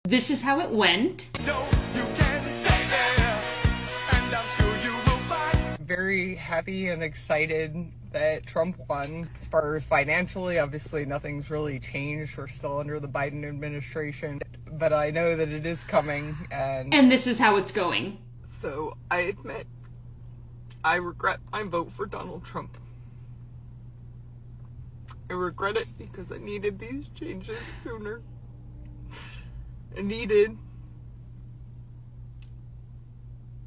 This is how it went. Very happy and excited that Trump won. As far as financially, obviously nothing's really changed. We're still under the Biden administration, but I know that it is coming, And this is how it's going. so I admit I regret my vote for Donald Trump. I regret it because I needed these changes sooner. I needed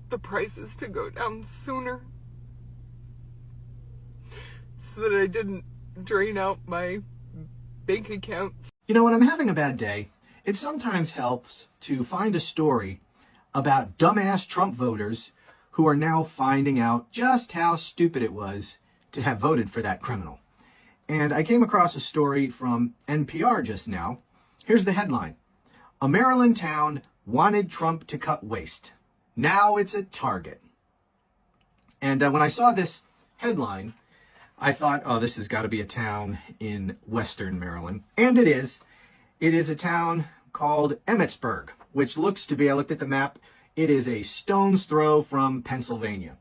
the prices to go down sooner so that I didn't drain out my bank account. You know, when I'm having a bad day, it sometimes helps to find a story about dumbass Trump voters who are now finding out just how stupid it was to have voted for that criminal. And I came across a story from NPR just now. Here's the headline. A Maryland town wanted Trump to cut waste. Now it's a target. And when I saw this headline, I thought, oh, this has got to be a town in Western Maryland. And it is. It is a town called Emmitsburg, which looks to be, I looked at the map, it is a stone's throw from Pennsylvania.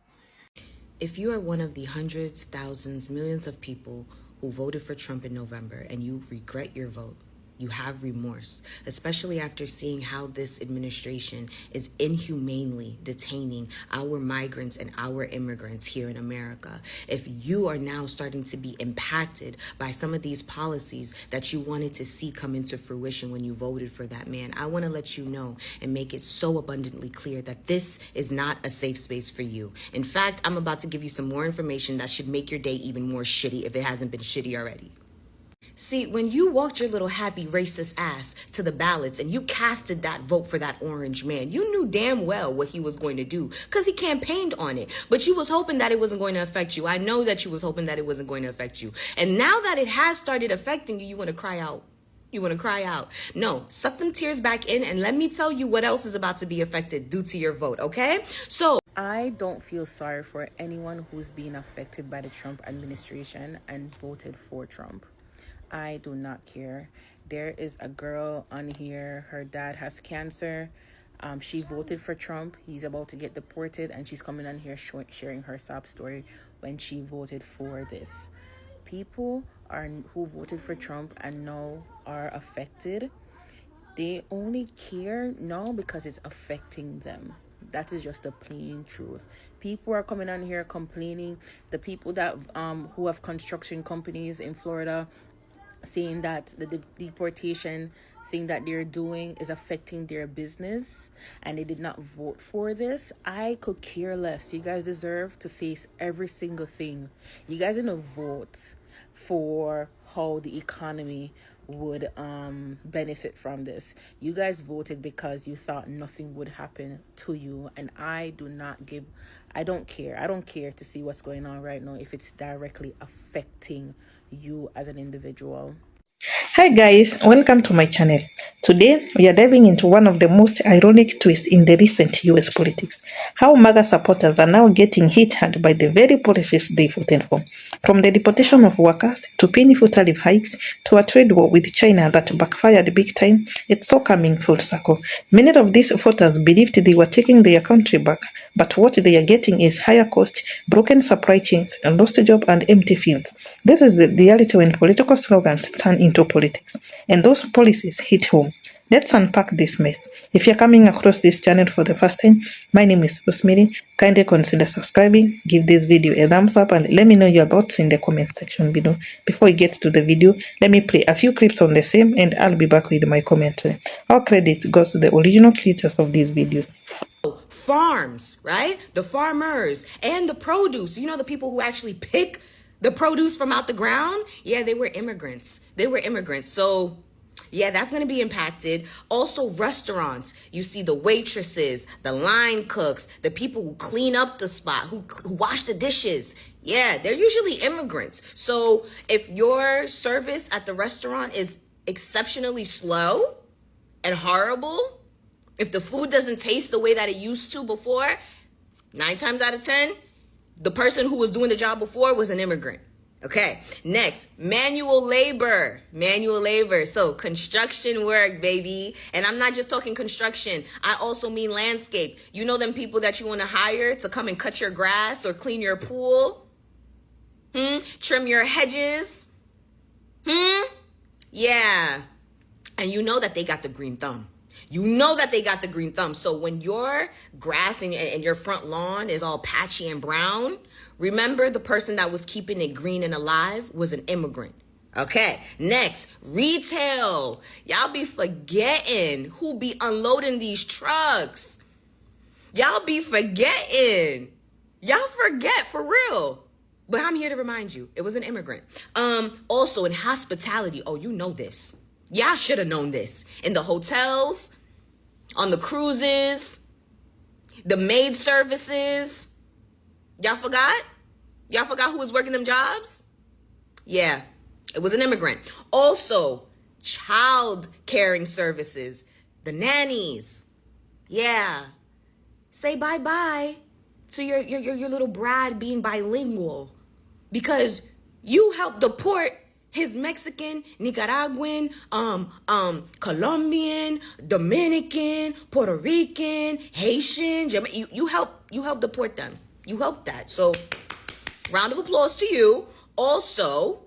If you are one of the hundreds, thousands, millions of people who voted for Trump in November and you regret your vote, you have remorse, especially after seeing how this administration is inhumanely detaining our migrants and our immigrants here in America. If you are now starting to be impacted by some of these policies that you wanted to see come into fruition when you voted for that man, I want to let you know and make it so abundantly clear that this is not a safe space for you. In fact, I'm about to give you some more information that should make your day even more shitty if it hasn't been shitty already. See, when you walked your little happy racist ass to the ballots and you casted that vote for that orange man, you knew damn well what he was going to do because he campaigned on it. But you was hoping that it wasn't going to affect you. I know that you was hoping that it wasn't going to affect you. And now that it has started affecting you, you want to cry out. You want to cry out. No, suck them tears back in and let me tell you what else is about to be affected due to your vote, okay? So I don't feel sorry for anyone who's being affected by the Trump administration and voted for Trump. I do not care. There is a girl on here, her dad has cancer. She voted for Trump. He's about to get deported and she's coming on here sharing her sob story when she voted for this. People who voted for Trump and now are affected, they only care now because it's affecting them. That is just the plain truth. People are coming on here complaining. The people that who have construction companies in Florida saying that the deportation thing that they're doing is affecting their business and they did not vote for this. I could care less. You guys deserve to face every single thing. You guys didn't vote for how the economy would benefit from this. You guys voted because you thought nothing would happen to you, and I don't care. I don't care to see what's going on right now if it's directly affecting you as an individual. Hi guys, welcome to my channel. Today we are diving into one of the most ironic twists in the recent US politics. How MAGA supporters are now getting hit hard by the very policies they voted for. From the deportation of workers to painful tariff hikes to a trade war with China that backfired big time, it's all coming full circle. Many of these voters believed they were taking their country back, but what they are getting is higher cost, broken supply chains, a lost job and empty fields. This is the reality when political slogans turn into politics, and those policies hit home. Let's unpack this mess. If you're coming across this channel for the first time, my name is Rosemary. Kindly consider subscribing, give this video a thumbs up, and let me know your thoughts in the comment section below. Before we get to the video, let me play a few clips on the same, and I'll be back with my commentary. All credit goes to the original creators of these videos. farms, right? The farmers and the produce, you know, the people who actually pick the produce from out the ground. Yeah, they were immigrants. So yeah, that's going to be impacted. Also, restaurants. You see the waitresses, the line cooks, the people who clean up the spot, who wash the dishes. Yeah, they're usually immigrants. So if your service at the restaurant is exceptionally slow and horrible, if the food doesn't taste the way that it used to before, 9 times out of 10, the person who was doing the job before was an immigrant. Okay, next, manual labor. Manual labor. So construction work, baby. And I'm not just talking construction. I also mean landscape. You know them people that you want to hire to come and cut your grass or clean your pool? Trim your hedges? Yeah. And you know that they got the green thumb. You know that they got the green thumb. So when your grass and your front lawn is all patchy and brown, remember the person that was keeping it green and alive was an immigrant. Okay, next, retail. Y'all be forgetting who be unloading these trucks. Y'all be forgetting. Y'all forget for real. But I'm here to remind you, it was an immigrant. Also in hospitality, oh, you know this. Y'all should have known this. In the hotels, on the cruises, the maid services. Y'all forgot? Y'all forgot who was working them jobs? Yeah, it was an immigrant. Also, child caring services, the nannies. Yeah. Say bye-bye to your little Brad being bilingual because you helped deport his Mexican, Nicaraguan, Colombian, Dominican, Puerto Rican, Haitian, you help deport them. You helped that. So round of applause to you. Also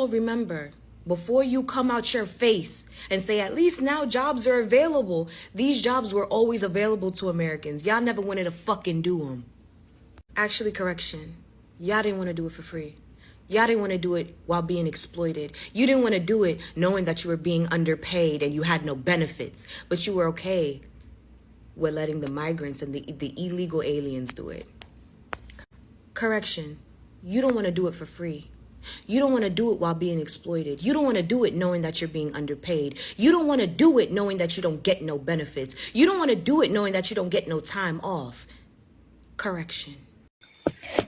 remember, before you come out your face and say, at least now jobs are available, these jobs were always available to Americans. Y'all never wanted to fucking do them. Actually, correction. Y'all didn't want to do it for free. Y'all didn't want to do it while being exploited. You didn't want to do it knowing that you were being underpaid and you had no benefits. But you were okay with letting the migrants and the illegal aliens do it. Correction. You don't want to do it for free. You don't want to do it while being exploited. You don't want to do it knowing that you're being underpaid. You don't want to do it knowing that you don't get no benefits. You don't want to do it knowing that you don't get no time off. Correction.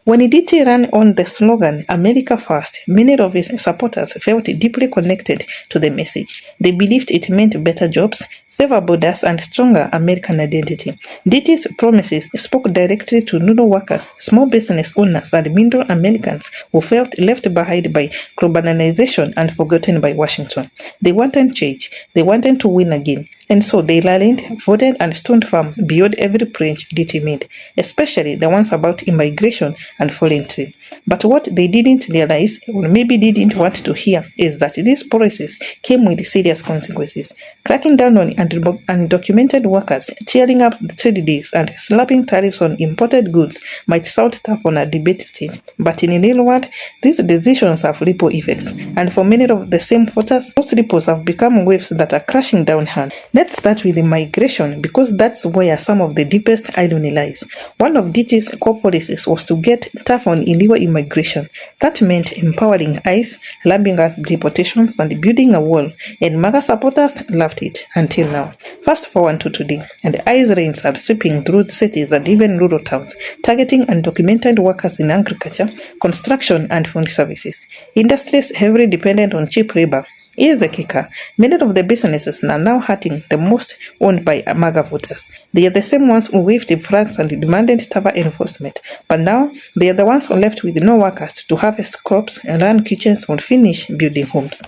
When DT ran on the slogan America First, many of his supporters felt deeply connected to the message. They believed it meant better jobs, safer borders, and stronger American identity. DT's promises spoke directly to rural workers, small business owners, and middle Americans who felt left behind by globalization and forgotten by Washington. They wanted change. They wanted to win again. And so they rallied, voted, and stood firm beyond every pledge DT made, especially the ones about immigration and foreign trade. But what they didn't realize, or maybe didn't want to hear, is that these policies came with serious consequences. Cracking down on undocumented workers, tearing up the trade deals, and slapping tariffs on imported goods might sound tough on a debate stage, but in the real world, these decisions have ripple effects, and for many of the same voters, those ripples have become waves that are crashing down hard. Let's start with immigration, because that's where some of the deepest irony lies. One of DT's core policies was to get tough on illegal immigration. That meant empowering ICE, ramping up deportations, and building a wall, and MAGA supporters loved it until now. Fast forward to today, and ICE raids are sweeping through the cities and even rural towns, targeting undocumented workers in agriculture, construction, and food services. Industries heavily dependent on cheap labor. Here's the kicker. Many of the businesses are now hurting the most owned by MAGA voters. They are the same ones who waved the flags and demanded tougher enforcement. But now, they are the ones left with no workers to harvest crops and run kitchens or finish building homes.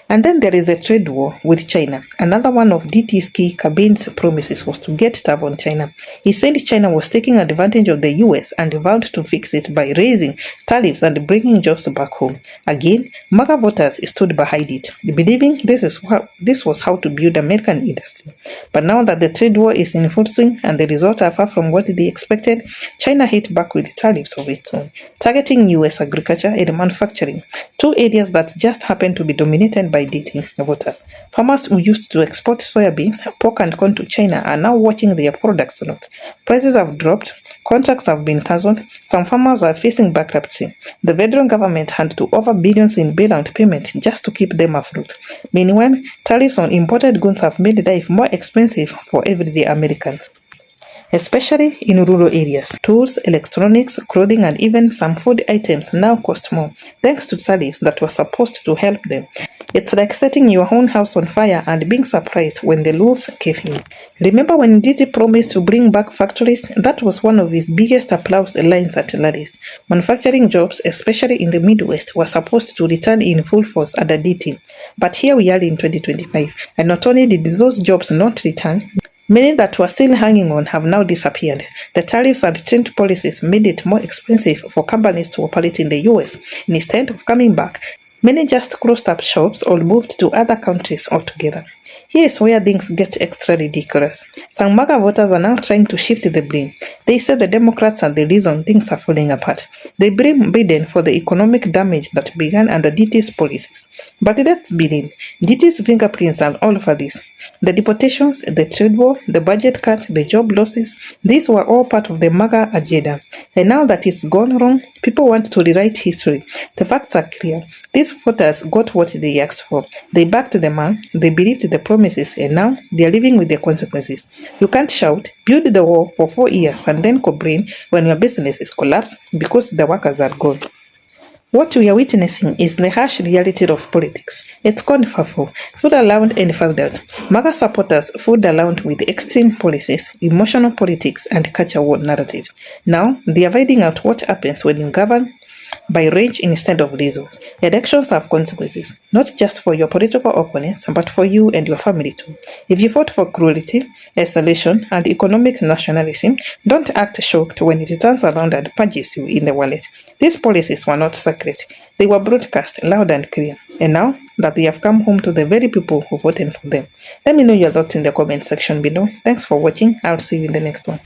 And then there is a trade war with China. Another one of DT's key campaign's promises was to get tough on China. He said China was taking advantage of the US and vowed to fix it by raising tariffs and bringing jobs back home. Again, MAGA voters stood behind it, believing this was how to build American industry. But now that the trade war is in full swing and the results are far from what they expected, China hit back with tariffs of its own, targeting US agriculture and manufacturing, two areas that just happen to be dominated by DT voters. Farmers who used to export soybeans, pork, and corn to China are now watching their products not. Prices have dropped, contracts have been cancelled, some farmers are facing bankruptcy. The federal government had to offer billions in bailout payment just to keep them afloat. Meanwhile, tariffs on imported goods have made life more expensive for everyday Americans. especially in rural areas. Tools, electronics, clothing, and even some food items now cost more, thanks to tariffs that were supposed to help them. It's like setting your own house on fire and being surprised when the roofs cave in. Remember when Didi promised to bring back factories? That was one of his biggest applause lines at rallies. Manufacturing jobs, especially in the Midwest, were supposed to return in full force under Didi. But here we are in 2025, and not only did those jobs not return, many that were still hanging on have now disappeared. The tariffs and trade policies made it more expensive for companies to operate in the US. Instead of coming back, many just closed up shops or moved to other countries altogether. Here is where things get extra ridiculous. Some MAGA voters are now trying to shift the blame. They say the Democrats are the reason things are falling apart. They blame Biden for the economic damage that began under Didi's policies. But let's be real, Didi's fingerprints are all over this. The deportations, the trade war, the budget cut, the job losses, these were all part of the MAGA agenda. And now that it's gone wrong, people want to rewrite history. The facts are clear. These voters got what they asked for. They backed the man, they believed the promises, and now they are living with the consequences. You can't shout, build the wall for 4 years and then complain when your business is collapsed because the workers are gone. What we are witnessing is the harsh reality of politics. It's gone far, fooled around and found out. MAGA supporters fooled around with extreme policies, emotional politics, and culture war narratives. Now, they are finding out what happens when you govern by rage instead of reasons. Elections have consequences, not just for your political opponents, but for you and your family too. If you vote for cruelty, isolation, and economic nationalism, don't act shocked when it turns around and punches you in the wallet. These policies were not secret. They were broadcast loud and clear. And now that they have come home to the very people who voted for them. Let me know your thoughts in the comment section below. Thanks for watching. I'll see you in the next one.